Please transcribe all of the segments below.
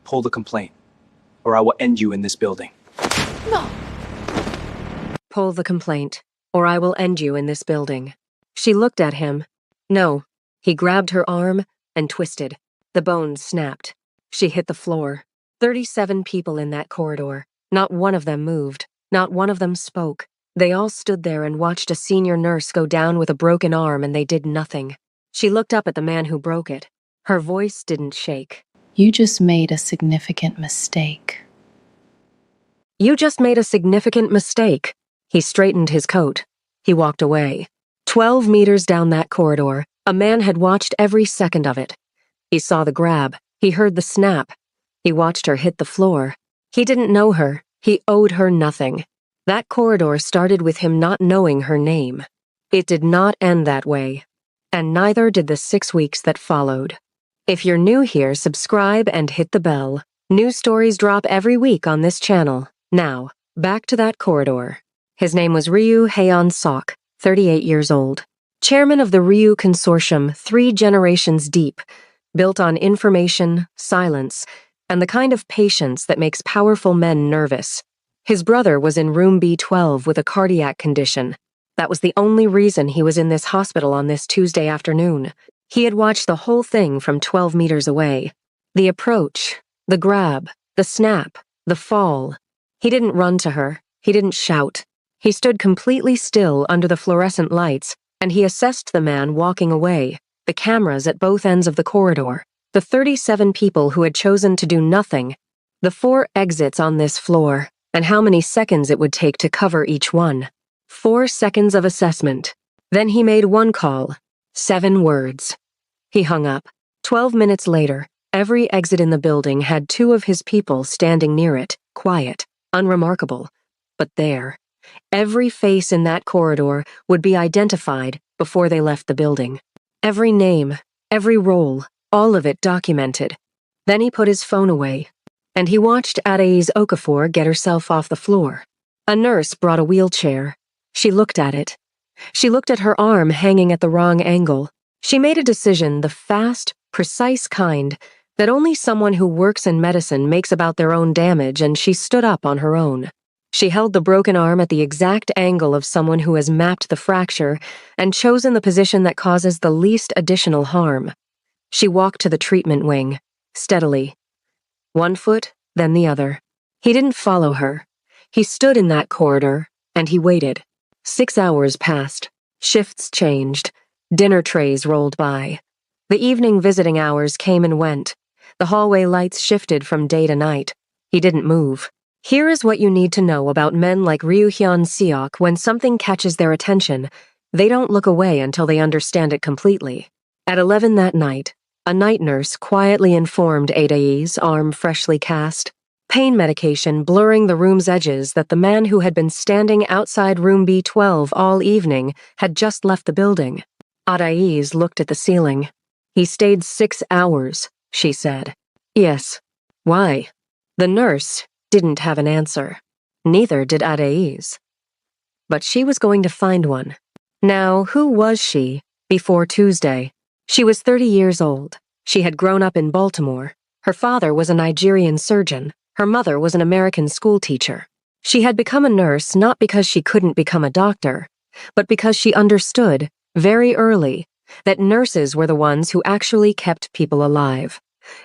pull the complaint, or I will end you in this building. No. Pull the complaint, or I will end you in this building. She looked at him. No. He grabbed her arm and twisted. The bones snapped. She hit the floor. 37 people in that corridor. Not one of them moved. Not one of them spoke. They all stood there and watched a senior nurse go down with a broken arm, and they did nothing. She looked up at the man who broke it. Her voice didn't shake. You just made a significant mistake. You just made a significant mistake. He straightened his coat. He walked away. 12 meters down that corridor, a man had watched every second of it. He saw the grab. He heard the snap. He watched her hit the floor. He didn't know her. He owed her nothing. That corridor started with him not knowing her name. It did not end that way. And neither did the 6 weeks that followed. If you're new here, subscribe and hit the bell. New stories drop every week on this channel. Now, back to that corridor. His name was Ryu Haeon-sok, 38 years old. Chairman of the Ryu Consortium, 3 generations deep, built on information, silence, and the kind of patience that makes powerful men nervous. His brother was in room B12 with a cardiac condition. That was the only reason he was in this hospital on this Tuesday afternoon. He had watched the whole thing from 12 meters away. The approach, the grab, the snap, the fall. He didn't run to her. He didn't shout. He stood completely still under the fluorescent lights, and he assessed the man walking away, the cameras at both ends of the corridor, the 37 people who had chosen to do nothing, the 4 exits on this floor, and how many seconds it would take to cover each one. 4 seconds of assessment. Then he made one call. 7 words. He hung up. 12 minutes later, every exit in the building had 2 of his people standing near it, quiet, unremarkable, but there. Every face in that corridor would be identified before they left the building. Every name, every role, all of it documented. Then he put his phone away, and he watched Adaise Okafor get herself off the floor. A nurse brought a wheelchair. She looked at it. She looked at her arm hanging at the wrong angle. She made a decision, the fast, precise kind, that only someone who works in medicine makes about their own damage, and she stood up on her own. She held the broken arm at the exact angle of someone who has mapped the fracture and chosen the position that causes the least additional harm. She walked to the treatment wing, steadily. 1 foot, then the other. He didn't follow her. He stood in that corridor, and he waited. 6 hours passed. Shifts changed. Dinner trays rolled by. The evening visiting hours came and went. The hallway lights shifted from day to night. He didn't move. Here is what you need to know about men like Ryu Hyun-seok. When something catches their attention, they don't look away until they understand it completely. At 11 that night, a night nurse quietly informed Adaise, arm freshly cast, pain medication blurring the room's edges, that the man who had been standing outside room B12 all evening had just left the building. Adaise looked at the ceiling. He stayed 6 hours, she said. Yes. Why? The nurse didn't have an answer. Neither did Adaise. But she was going to find one. Now, who was she before Tuesday? She was 30 years old. She had grown up in Baltimore. Her father was a Nigerian surgeon. Her mother was an American schoolteacher. She had become a nurse not because she couldn't become a doctor, but because she understood, very early, that nurses were the ones who actually kept people alive.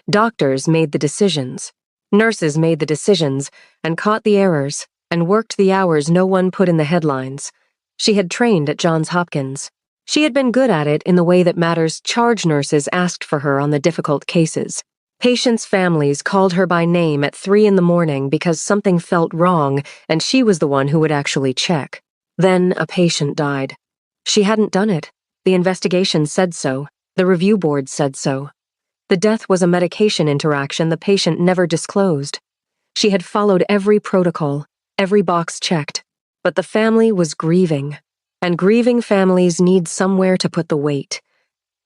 Doctors made the decisions. Nurses made the decisions and caught the errors and worked the hours no one put in the headlines. She had trained at Johns Hopkins. She had been good at it in the way that matters charge nurses asked for her on the difficult cases. Patients' families called her by name at 3 in the morning because something felt wrong, and she was the one who would actually check. Then a patient died. She hadn't done it. The investigation said so. The review board said so. The death was a medication interaction the patient never disclosed. She had followed every protocol, every box checked, but the family was grieving, and grieving families need somewhere to put the weight.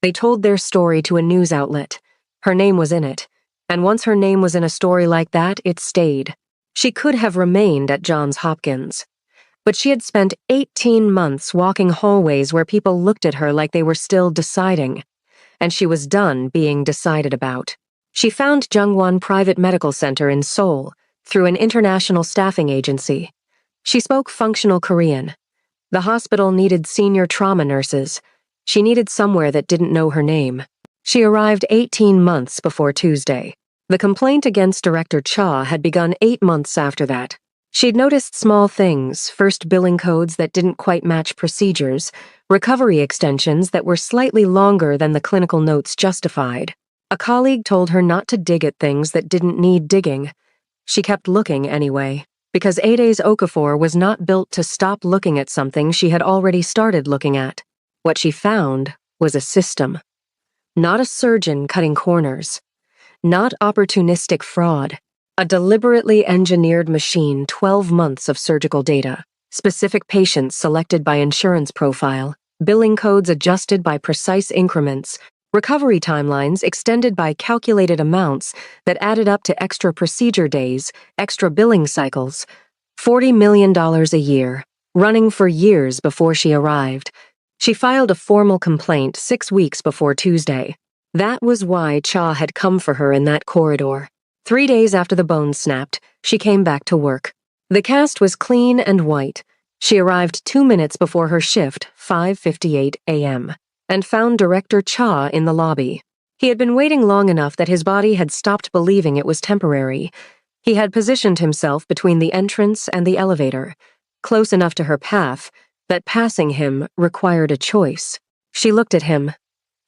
They told their story to a news outlet. Her name was in it, and once her name was in a story like that, it stayed. She could have remained at Johns Hopkins. But she had spent 18 months walking hallways where people looked at her like they were still deciding, and she was done being decided about. She found Jungwon Private Medical Center in Seoul through an international staffing agency. She spoke functional Korean. The hospital needed senior trauma nurses. She needed somewhere that didn't know her name. She arrived 18 months before Tuesday. The complaint against Director Cha had begun 8 months after that. She'd noticed small things, first billing codes that didn't quite match procedures, recovery extensions that were slightly longer than the clinical notes justified. A colleague told her not to dig at things that didn't need digging. She kept looking anyway, because Ade's Okafor was not built to stop looking at something she had already started looking at. What she found was a system. Not a surgeon cutting corners. Not opportunistic fraud. A deliberately engineered machine, 12 months of surgical data, specific patients selected by insurance profile, billing codes adjusted by precise increments, recovery timelines extended by calculated amounts that added up to extra procedure days, extra billing cycles. $40 million a year, running for years before she arrived. She filed a formal complaint 6 weeks before Tuesday. That was why Cha had come for her in that corridor. 3 days after the bones snapped, she came back to work. The cast was clean and white. She arrived 2 minutes before her shift, 5:58 a.m., and found Director Cha in the lobby. He had been waiting long enough that his body had stopped believing it was temporary. He had positioned himself between the entrance and the elevator, close enough to her path that passing him required a choice. She looked at him.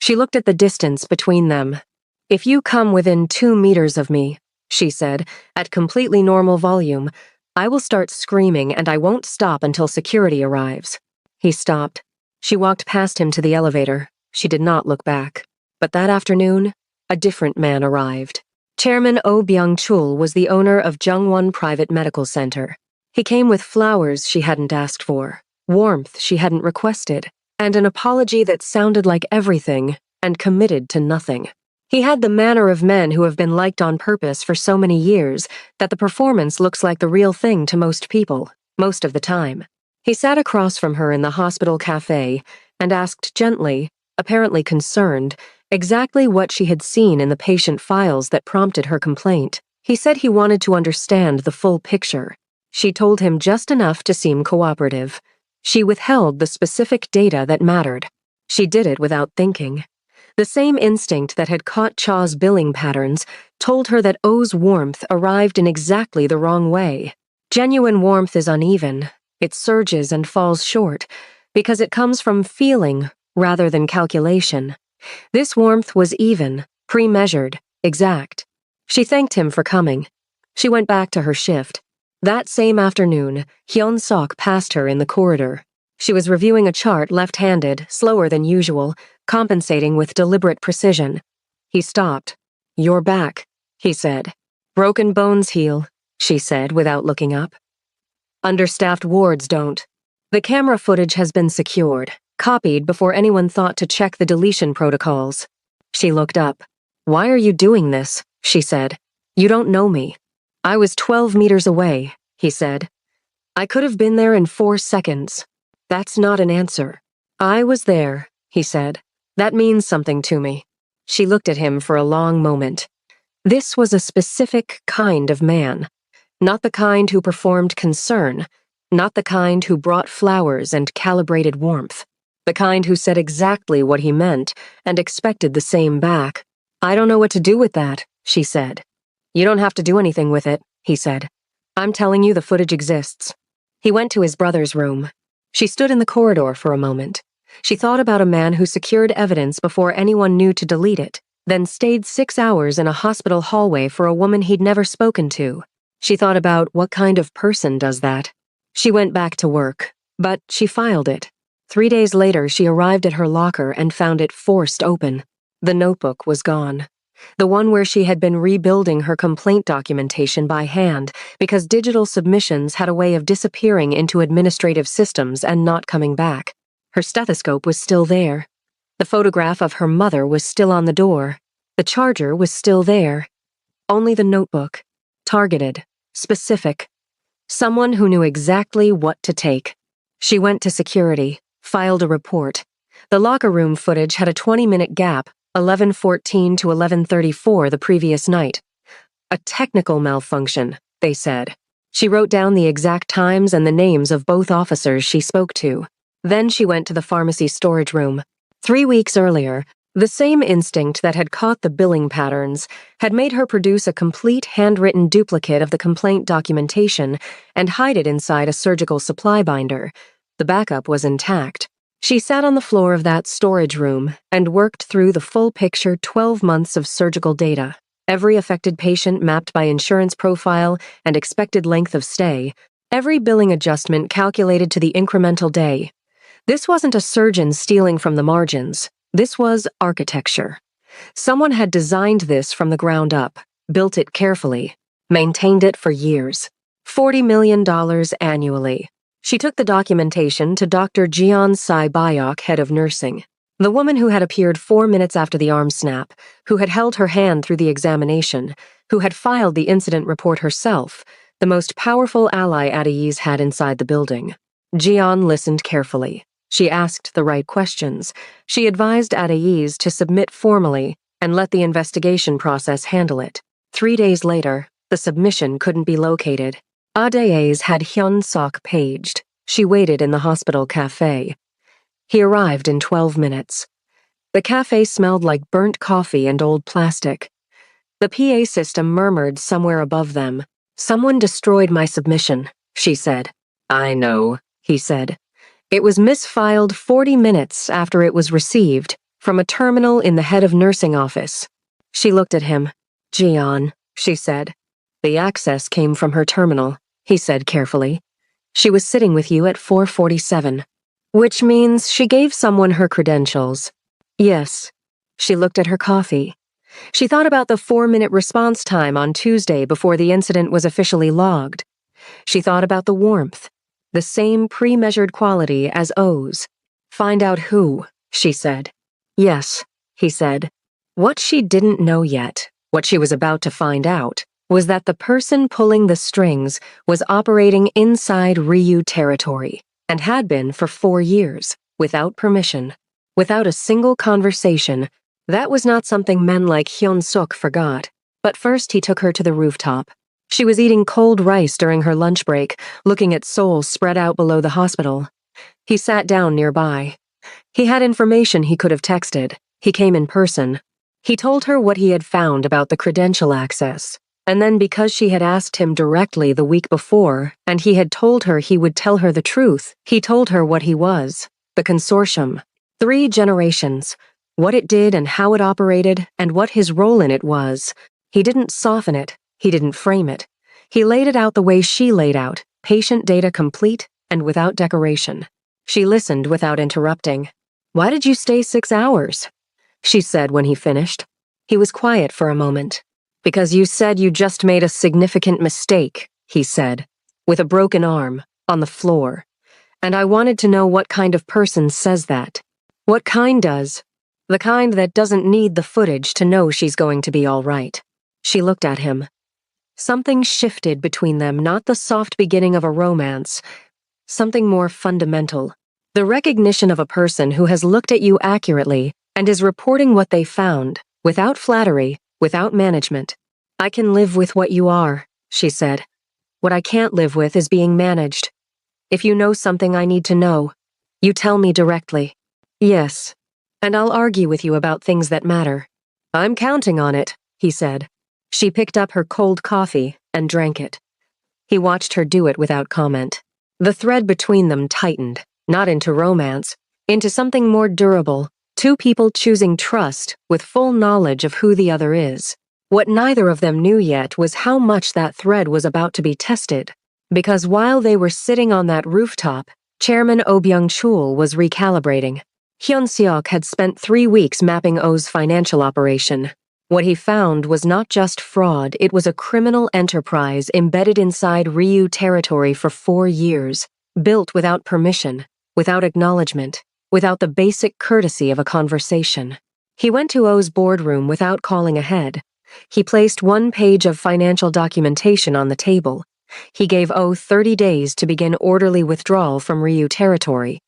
She looked at the distance between them. "If you come within 2 meters of me," she said, at completely normal volume, "I will start screaming and I won't stop until security arrives." He stopped. She walked past him to the elevator. She did not look back. But that afternoon, a different man arrived. Chairman Oh Byung-chul was the owner of Jungwon Private Medical Center. He came with flowers she hadn't asked for, warmth she hadn't requested, and an apology that sounded like everything and committed to nothing. He had the manner of men who have been liked on purpose for so many years that the performance looks like the real thing to most people, most of the time. He sat across from her in the hospital cafe and asked gently, apparently concerned, exactly what she had seen in the patient files that prompted her complaint. He said he wanted to understand the full picture. She told him just enough to seem cooperative. She withheld the specific data that mattered. She did it without thinking. The same instinct that had caught Cha's billing patterns told her that O's warmth arrived in exactly the wrong way. Genuine warmth is uneven. It surges and falls short because it comes from feeling rather than calculation. This warmth was even, pre-measured, exact. She thanked him for coming. She went back to her shift. That same afternoon, Hyun-sok passed her in the corridor. She was reviewing a chart left-handed, slower than usual, compensating with deliberate precision. He stopped. "You're back," he said. "Broken bones heal," she said without looking up. "Understaffed wards don't." The camera footage has been secured, copied before anyone thought to check the deletion protocols. She looked up. "Why are you doing this?" she said. "You don't know me." "I was 12 meters away," he said. "I could have been there in 4 seconds." "That's not an answer." "I was there," he said. "That means something to me." She looked at him for a long moment. This was a specific kind of man. Not the kind who performed concern. Not the kind who brought flowers and calibrated warmth. The kind who said exactly what he meant and expected the same back. "I don't know what to do with that," she said. "You don't have to do anything with it," he said. "I'm telling you the footage exists." He went to his brother's room. She stood in the corridor for a moment. She thought about a man who secured evidence before anyone knew to delete it, then stayed 6 hours in a hospital hallway for a woman he'd never spoken to. She thought about what kind of person does that. She went back to work, but she filed it. 3 days later, she arrived at her locker and found it forced open. The notebook was gone. The one where she had been rebuilding her complaint documentation by hand because digital submissions had a way of disappearing into administrative systems and not coming back. Her stethoscope was still there. The photograph of her mother was still on the door. The charger was still there. Only the notebook. Targeted. Specific. Someone who knew exactly what to take. She went to security, filed a report. The locker room footage had a 20-minute gap, 11:14 to 11:34 the previous night. A technical malfunction, they said. She wrote down the exact times and the names of both officers she spoke to. Then she went to the pharmacy storage room. 3 weeks earlier, the same instinct that had caught the billing patterns had made her produce a complete handwritten duplicate of the complaint documentation and hide it inside a surgical supply binder. The backup was intact. She sat on the floor of that storage room and worked through the full picture 12 months of surgical data, every affected patient mapped by insurance profile and expected length of stay, every billing adjustment calculated to the incremental day. This wasn't a surgeon stealing from the margins. This was architecture. Someone had designed this from the ground up, built it carefully, maintained it for years. $40 million annually. She took the documentation to Dr. Jian Sai-Bayok, head of nursing. The woman who had appeared 4 minutes after the arm snap, who had held her hand through the examination, who had filed the incident report herself, the most powerful ally Adaiz had inside the building. Jian listened carefully. She asked the right questions. She advised Adaiz to submit formally and let the investigation process handle it. 3 days later, the submission couldn't be located. Adaiz had Hyun Sok paged. She waited in the hospital cafe. He arrived in 12 minutes. The cafe smelled like burnt coffee and old plastic. The PA system murmured somewhere above them. "Someone destroyed my submission," she said. "I know," he said. It was misfiled 40 minutes after it was received from a terminal in the head of nursing office. She looked at him. "Jian," she said. "The access came from her terminal," he said carefully. "She was sitting with you at 4:47. Which means she gave someone her credentials." "Yes." She looked at her coffee. She thought about the 4-minute response time on Tuesday before the incident was officially logged. She thought about the warmth, the same pre-measured quality as O's. "Find out who," she said. "Yes," he said. What she didn't know yet, what she was about to find out, was that the person pulling the strings was operating inside Ryu territory, and had been for 4 years, without permission, without a single conversation. That was not something men like Hyun Suk forgot. But first he took her to the rooftop. She was eating cold rice during her lunch break, looking at Seoul spread out below the hospital. He sat down nearby. He had information he could have texted. He came in person. He told her what he had found about the credential access. And then because she had asked him directly the week before, and he had told her he would tell her the truth, he told her what he was. The consortium. 3 generations. What it did and how it operated, and what his role in it was. He didn't soften it. He didn't frame it. He laid it out the way she laid out, patient data complete and without decoration. She listened without interrupting. "Why did you stay 6 hours?" she said when he finished. He was quiet for a moment. "Because you said you just made a significant mistake," he said, with a broken arm, on the floor. "And I wanted to know what kind of person says that. What kind does? The kind that doesn't need the footage to know she's going to be all right." She looked at him. Something shifted between them, not the soft beginning of a romance. Something more fundamental. The recognition of a person who has looked at you accurately and is reporting what they found, without flattery, without management. "I can live with what you are," she said. "What I can't live with is being managed. If you know something I need to know, you tell me directly." "Yes. And I'll argue with you about things that matter." "I'm counting on it," he said. She picked up her cold coffee and drank it. He watched her do it without comment. The thread between them tightened, not into romance, into something more durable, 2 people choosing trust with full knowledge of who the other is. What neither of them knew yet was how much that thread was about to be tested. Because while they were sitting on that rooftop, Chairman Oh Byung-chul was recalibrating. Hyun Seok had spent 3 weeks mapping Oh's financial operation. What he found was not just fraud, it was a criminal enterprise embedded inside Ryu territory for 4 years, built without permission, without acknowledgement, without the basic courtesy of a conversation. He went to Oh's boardroom without calling ahead. He placed 1 page of financial documentation on the table. He gave Oh 30 days to begin orderly withdrawal from Ryu territory.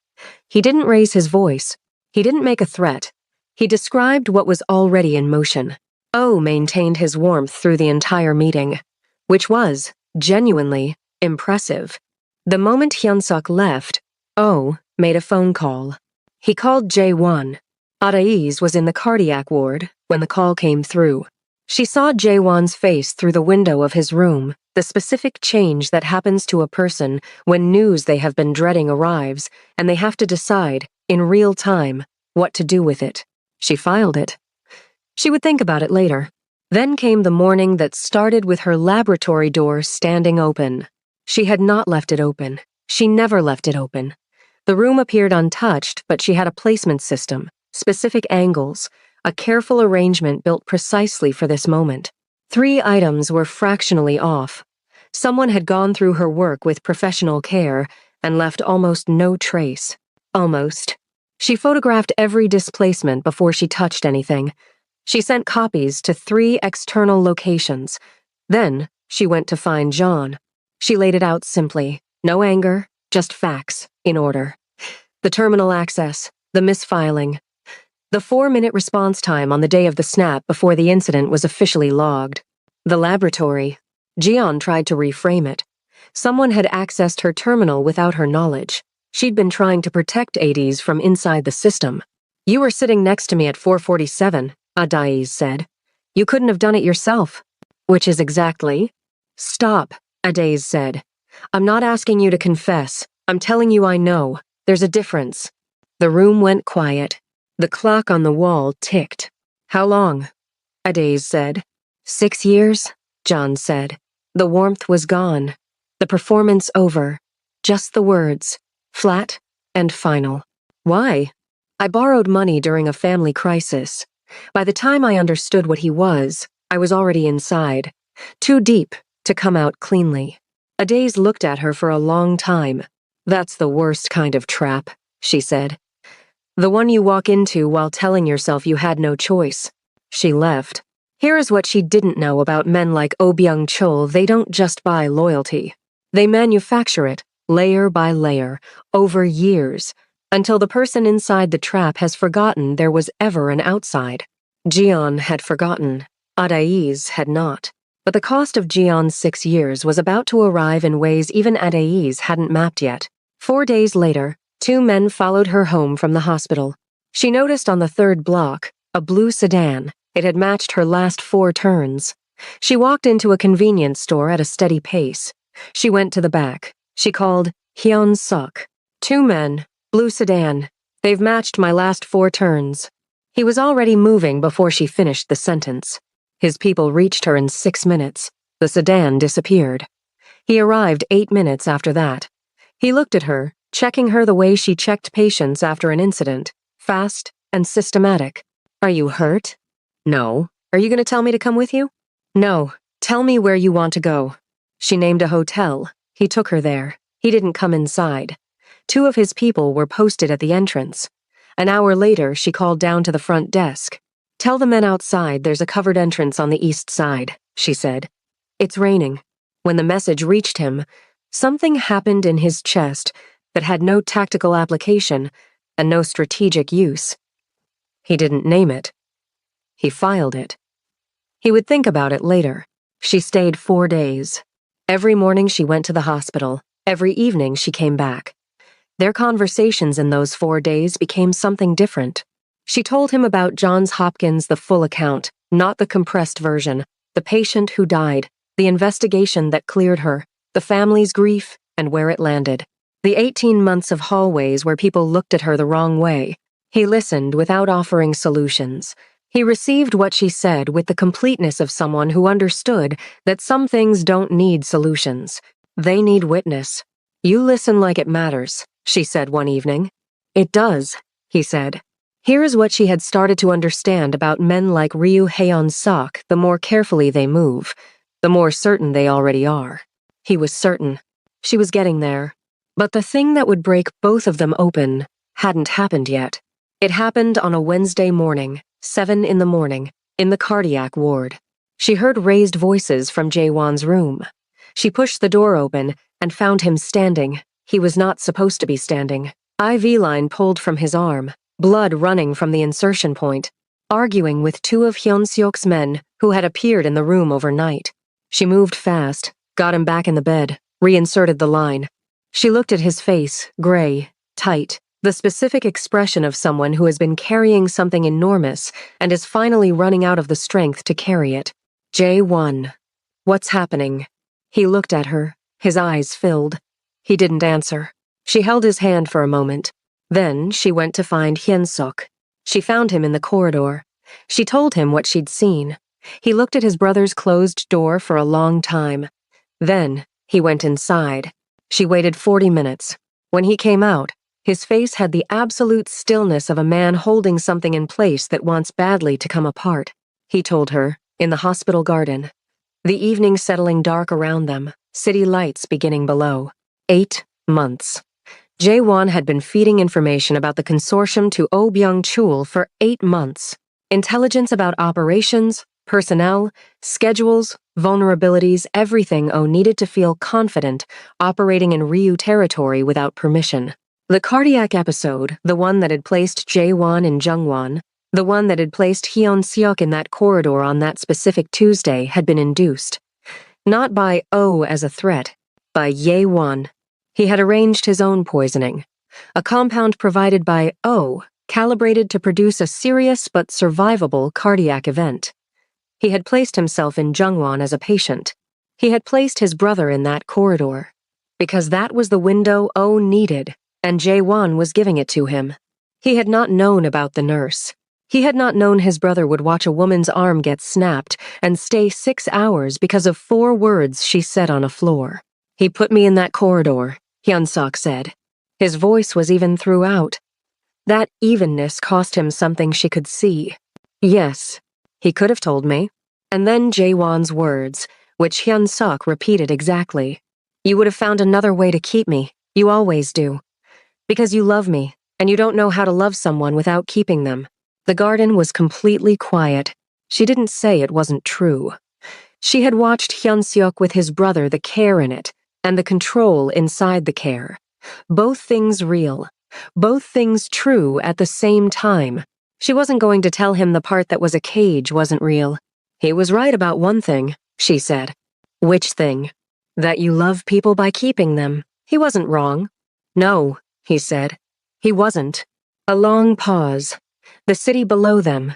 He didn't raise his voice. He didn't make a threat. He described what was already in motion. O maintained his warmth through the entire meeting, which was, genuinely, impressive. The moment Hyunsuk left, O made a phone call. He called Jae-won. Adaiz was in the cardiac ward when the call came through. She saw Jae-won's face through the window of his room, the specific change that happens to a person when news they have been dreading arrives and they have to decide, in real time, what to do with it. She filed it. She would think about it later. Then came the morning that started with her laboratory door standing open. She had not left it open. She never left it open. The room appeared untouched, but she had a placement system, specific angles, a careful arrangement built precisely for this moment. 3 items were fractionally off. Someone had gone through her work with professional care and left almost no trace. Almost. She photographed every displacement before she touched anything. She sent copies to 3 external locations. Then she went to find John. She laid it out simply. No anger, just facts, in order. The terminal access, the misfiling. The 4-minute response time on the day of the snap before the incident was officially logged. The laboratory. Jian tried to reframe it. Someone had accessed her terminal without her knowledge. She'd been trying to protect Adaiz from inside the system. You were sitting next to me at 4:47, Adaiz said. You couldn't have done it yourself. Which is exactly? Stop, Adaiz said. I'm not asking you to confess. I'm telling you I know. There's a difference. The room went quiet. The clock on the wall ticked. How long? Adaiz said. 6 years, John said. The warmth was gone. The performance over. Just the words. Flat and final. Why? I borrowed money during a family crisis. By the time I understood what he was, I was already inside. Too deep to come out cleanly. Adaiz looked at her for a long time. That's the worst kind of trap, she said. The one you walk into while telling yourself you had no choice. She left. Here is what she didn't know about men like Oh Byung-chul. They don't just buy loyalty. They manufacture it, layer by layer, over years, until the person inside the trap has forgotten there was ever an outside. Jian had forgotten. Adaiz had not. But the cost of Jian's 6 years was about to arrive in ways even Adaiz hadn't mapped yet. 4 days later, 2 men followed her home from the hospital. She noticed on the 3rd block, a blue sedan. It had matched her last 4 turns. She walked into a convenience store at a steady pace. She went to the back. She called, Hyun-suk. 2 men, blue sedan. They've matched my last 4 turns. He was already moving before she finished the sentence. His people reached her in 6 minutes. The sedan disappeared. He arrived 8 minutes after that. He looked at her, checking her the way she checked patients after an incident, fast and systematic. Are you hurt? No. Are you going to tell me to come with you? No. Tell me where you want to go. She named a hotel. He took her there. He didn't come inside. 2 of his people were posted at the entrance. An hour later, she called down to the front desk. Tell the men outside there's a covered entrance on the east side, she said. It's raining. When the message reached him, something happened in his chest that had no tactical application and no strategic use. He didn't name it. He filed it. He would think about it later. She stayed 4 days. Every morning she went to the hospital. Every evening she came back. Their conversations in those 4 days became something different. She told him about Johns Hopkins, the full account, not the compressed version, the patient who died, the investigation that cleared her, the family's grief, and where it landed. The 18 months of hallways where people looked at her the wrong way. He listened without offering solutions. He received what she said with the completeness of someone who understood that some things don't need solutions. They need witness. You listen like it matters, she said one evening. It does, he said. Here is what she had started to understand about men like Ryu Haeon-sok. The more carefully they move, the more certain they already are. He was certain. She was getting there. But the thing that would break both of them open hadn't happened yet. It happened on a Wednesday morning, 7 in the morning, in the cardiac ward. She heard raised voices from Jae-won's room. She pushed the door open and found him standing. He was not supposed to be standing. IV line pulled from his arm, blood running from the insertion point, arguing with two of Hyun-seok's men who had appeared in the room overnight. She moved fast, got him back in the bed, reinserted the line. She looked at his face, gray, tight, the specific expression of someone who has been carrying something enormous and is finally running out of the strength to carry it. J1. What's happening? He looked at her, his eyes filled. He didn't answer. She held his hand for a moment. Then she went to find Hyun-seok. She found him in the corridor. She told him what she'd seen. He looked at his brother's closed door for a long time. Then he went inside. She waited 40 minutes. When he came out, his face had the absolute stillness of a man holding something in place that wants badly to come apart. He told her, in the hospital garden. The evening settling dark around them, city lights beginning below. 8 months. Jae-won had been feeding information about the consortium to Oh Byung-chul for 8 months. Intelligence about operations, personnel, schedules, vulnerabilities, everything Oh needed to feel confident operating in Ryu territory without permission. The cardiac episode, the one that had placed Jae-won in Jungwon, the one that had placed Hyun-seok in that corridor on that specific Tuesday, had been induced. Not by Oh as a threat, by Jae-won. He had arranged his own poisoning. A compound provided by Oh, calibrated to produce a serious but survivable cardiac event. He had placed himself in Jungwon as a patient. He had placed his brother in that corridor. Because that was the window Oh needed, and Jae-won was giving it to him. He had not known about the nurse. He had not known his brother would watch a woman's arm get snapped and stay 6 hours because of 4 words she said on a floor. He put me in that corridor, Hyun-seok said. His voice was even throughout. That evenness cost him something she could see. Yes, he could have told me. And then Jae-won's words, which Hyun-seok repeated exactly. You would have found another way to keep me. You always do. Because you love me, and you don't know how to love someone without keeping them. The garden was completely quiet. She didn't say it wasn't true. She had watched Hyun-seok with his brother, the care in it, and the control inside the care. Both things real. Both things true at the same time. She wasn't going to tell him the part that was a cage wasn't real. He was right about one thing, she said. Which thing? That you love people by keeping them. He wasn't wrong. No, he said. He wasn't. A long pause. The city below them.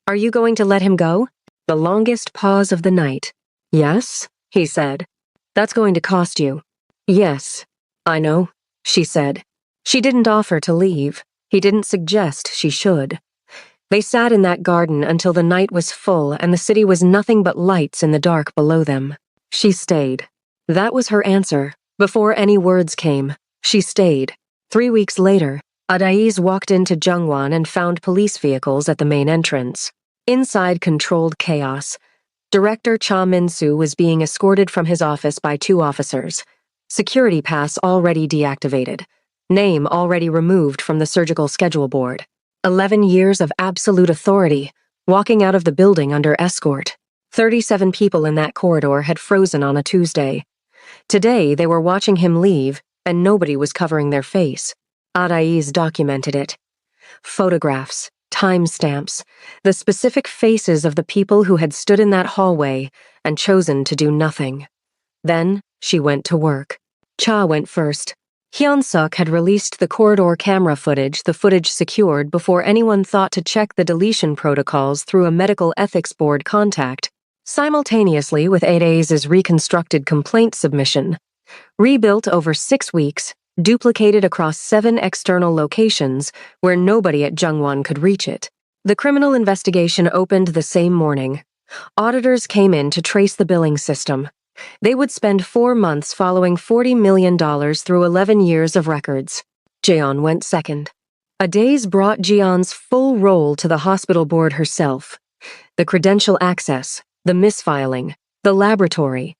Are you going to let him go? The longest pause of the night. Yes, he said. That's going to cost you. Yes, I know, she said. She didn't offer to leave. He didn't suggest she should. They sat in that garden until the night was full and the city was nothing but lights in the dark below them. She stayed. That was her answer. Before any words came, she stayed. 3 weeks later, Adaiz walked into Jungwon and found police vehicles at the main entrance. Inside controlled chaos. Director Cha Min-soo was being escorted from his office by 2 officers. Security pass already deactivated. Name already removed from the surgical schedule board. 11 years of absolute authority, walking out of the building under escort. 37 people in that corridor had frozen on a Tuesday. Today, they were watching him leave, and nobody was covering their face. Adaiz documented it. Photographs, timestamps, the specific faces of the people who had stood in that hallway and chosen to do nothing. Then, she went to work. Cha went first. Hyun-seok had released the corridor camera footage, the footage secured before anyone thought to check the deletion protocols through a medical ethics board contact, simultaneously with Adaiz's reconstructed complaint submission. Rebuilt over 6 weeks, duplicated across 7 external locations where nobody at Jungwon could reach it. The criminal investigation opened the same morning. Auditors came in to trace the billing system. They would spend 4 months following $40 million through 11 years of records. Jeon went second. Adaiz brought Jeon's full role to the hospital board herself. The credential access, the misfiling, the laboratory.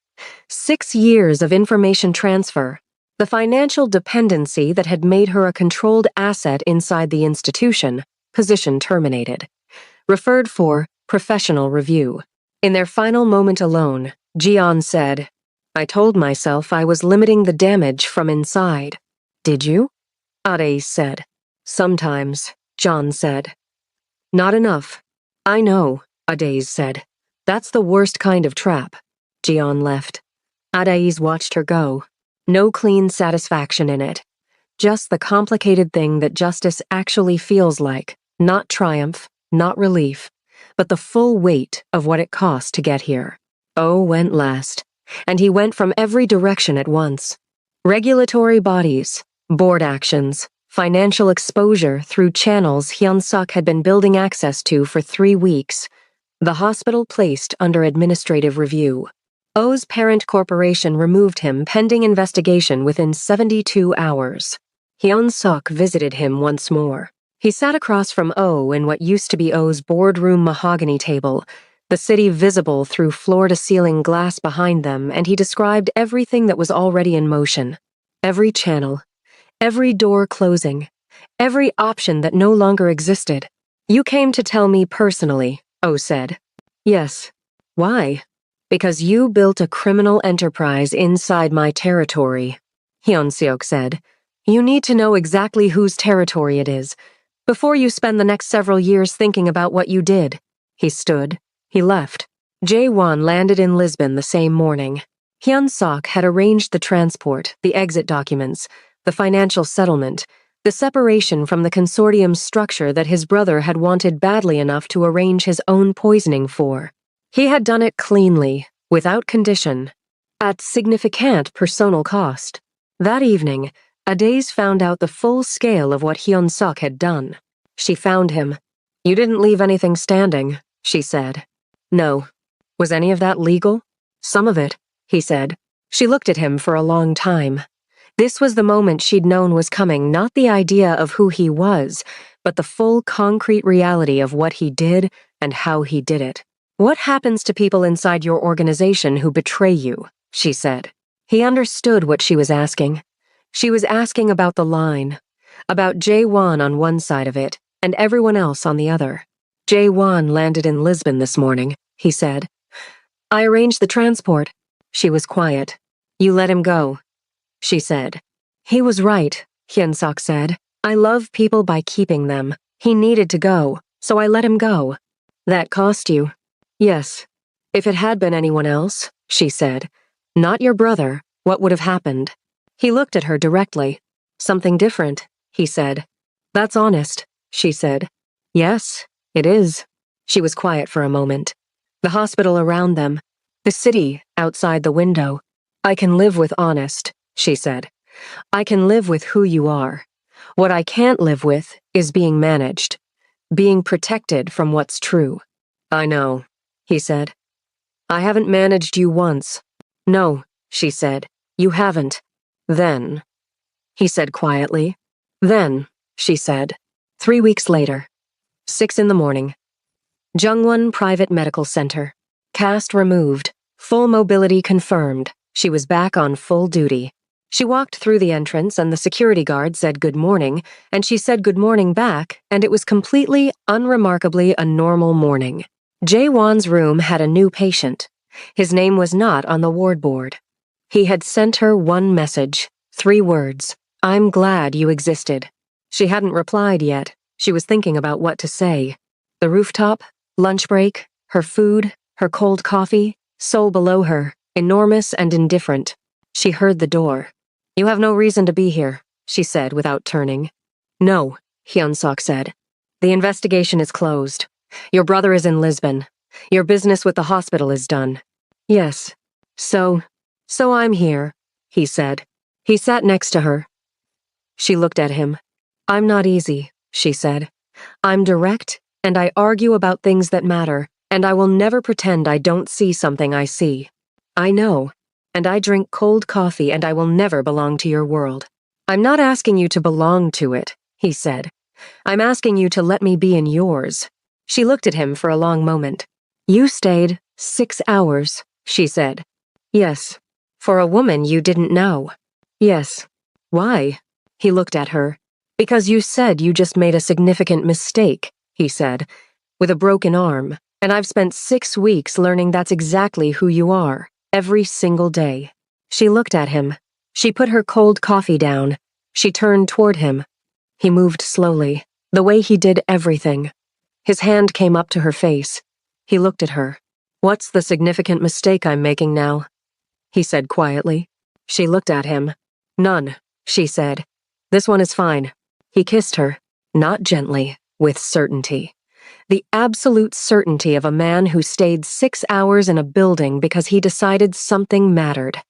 6 years of information transfer. The financial dependency that had made her a controlled asset inside the institution, position terminated. Referred for professional review. In their final moment alone, Jeon said, I told myself I was limiting the damage from inside. Did you? Adaiz said. Sometimes. John said. Not enough. I know, Adais said. That's the worst kind of trap. Jian left. Adais watched her go. No clean satisfaction in it. Just the complicated thing that justice actually feels like. Not triumph, not relief, but the full weight of what it cost to get here. O went last, and he went from every direction at once. Regulatory bodies, board actions, financial exposure through channels Hyun-suk had been building access to for 3 weeks. The hospital placed under administrative review. O's parent corporation removed him pending investigation within 72 hours. Hyun-suk visited him once more. He sat across from O in what used to be O's boardroom mahogany table, the city visible through floor-to-ceiling glass behind them, and he described everything that was already in motion. Every channel, every door closing, every option that no longer existed. You came to tell me personally, O said. Yes. Why? Because you built a criminal enterprise inside my territory, Hyun-seok said. You need to know exactly whose territory it is, before you spend the next several years thinking about what you did. He stood. He left. Jae-won landed in Lisbon the same morning. Hyun-suk had arranged the transport, the exit documents, the financial settlement, the separation from the consortium's structure that his brother had wanted badly enough to arrange his own poisoning for. He had done it cleanly, without condition, at significant personal cost. That evening, Adais found out the full scale of what Hyun-suk had done. She found him. You didn't leave anything standing, she said. No. Was any of that legal? Some of it, he said. She looked at him for a long time. This was the moment she'd known was coming, not the idea of who he was, but the full concrete reality of what he did and how he did it. What happens to people inside your organization who betray you? She said. He understood what she was asking. She was asking about the line, about Jae-won on one side of it and everyone else on the other. Jae-won landed in Lisbon this morning, he said. I arranged the transport. She was quiet. You let him go, she said. He was right, Hyun-suk said. I love people by keeping them. He needed to go, so I let him go. That cost you? Yes. If it had been anyone else, she said, not your brother, what would have happened? He looked at her directly. Something different, he said. That's honest, she said. Yes, it is. She was quiet for a moment. The hospital around them, the city outside the window. I can live with honest, she said. I can live with who you are. What I can't live with is being managed, being protected from what's true. I know, he said. I haven't managed you once. No, she said. You haven't. Then, he said quietly. Then, she said. 3 weeks later. 6 in the morning. Jungwon Private Medical Center. Cast removed. Full mobility confirmed. She was back on full duty. She walked through the entrance and the security guard said good morning, and she said good morning back, and it was completely, unremarkably a normal morning. Jae-won's room had a new patient. His name was not on the ward board. He had sent her one message, 3 words. I'm glad you existed. She hadn't replied yet. She was thinking about what to say. The rooftop, lunch break, her food, her cold coffee, soul below her, enormous and indifferent. She heard the door. You have no reason to be here, she said without turning. No, Hyun-suk said. The investigation is closed. Your brother is in Lisbon. Your business with the hospital is done. Yes. So I'm here, he said. He sat next to her. She looked at him. I'm not easy, she said. I'm direct, and I argue about things that matter, and I will never pretend I don't see something I see. I know, and I drink cold coffee, and I will never belong to your world. I'm not asking you to belong to it, he said. I'm asking you to let me be in yours. She looked at him for a long moment. You stayed 6 hours, she said. Yes. For a woman you didn't know. Yes. Why? He looked at her. Because you said you just made a significant mistake, he said, with a broken arm, and I've spent 6 weeks learning that's exactly who you are, every single day. She looked at him. She put her cold coffee down. She turned toward him. He moved slowly. The way he did everything. His hand came up to her face. He looked at her. "What's the significant mistake I'm making now?" he said quietly. She looked at him. "None," she said. "This one is fine." He kissed her, not gently, with certainty. The absolute certainty of a man who stayed 6 hours in a building because he decided something mattered.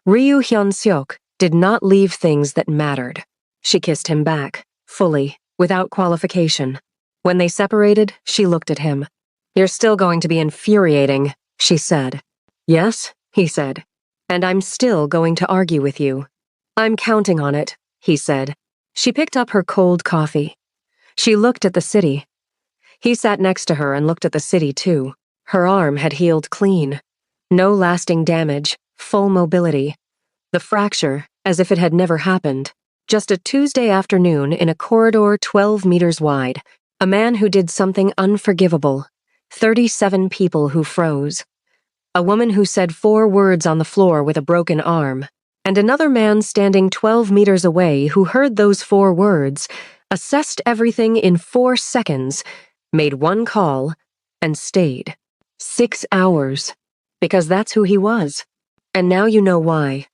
Ryu Hyun-seok did not leave things that mattered. She kissed him back, fully, without qualification. When they separated, she looked at him. "You're still going to be infuriating," she said. "Yes," he said. "And I'm still going to argue with you." "I'm counting on it," he said. She picked up her cold coffee. She looked at the city. He sat next to her and looked at the city too. Her arm had healed clean. No lasting damage, full mobility. The fracture, as if it had never happened. Just a Tuesday afternoon in a corridor 12 meters wide. A man who did something unforgivable. 37 people who froze. A woman who said 4 words on the floor with a broken arm. And another man standing 12 meters away who heard those 4 words, assessed everything in 4 seconds, made 1 call, and stayed. 6 hours. Because that's who he was. And now you know why.